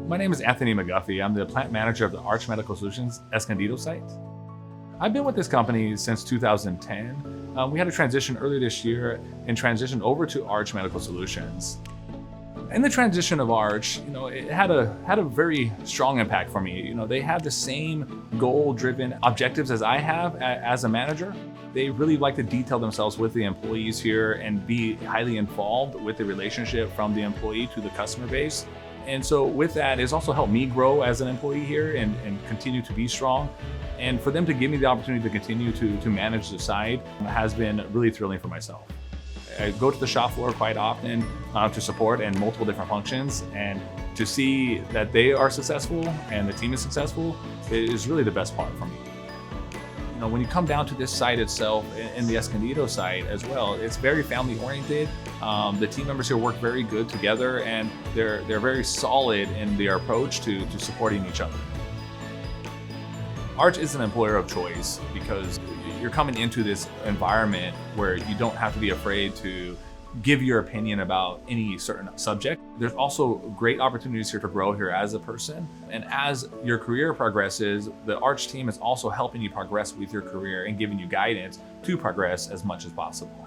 My name is Anthony McGuffey. I'm the plant manager of the Arch Medical Solutions Escondido site. I've been with this company since 2010. We had a transition earlier this year and transitioned over to Arch Medical Solutions. In the transition of Arch, it had a very strong impact for me. They have the same goal-driven objectives as I have as a manager. They really like to detail themselves with the employees here and be highly involved with the relationship from the employee to the customer base. And so with that, it's also helped me grow as an employee here and continue to be strong. And for them to give me the opportunity to continue to manage the site has been really thrilling for myself. I go to the shop floor quite often to support in multiple different functions, and to see that they are successful and the team is successful is really the best part for me. When you come down to this site itself and the Escondido site as well, it's very family oriented. The team members here work very good together, and they're very solid in their approach to supporting each other. Arch is an employer of choice because you're coming into this environment where you don't have to be afraid to give your opinion about any certain subject. There's also great opportunities here to grow here as a person. And as your career progresses, the Arch team is also helping you progress with your career and giving you guidance to progress as much as possible.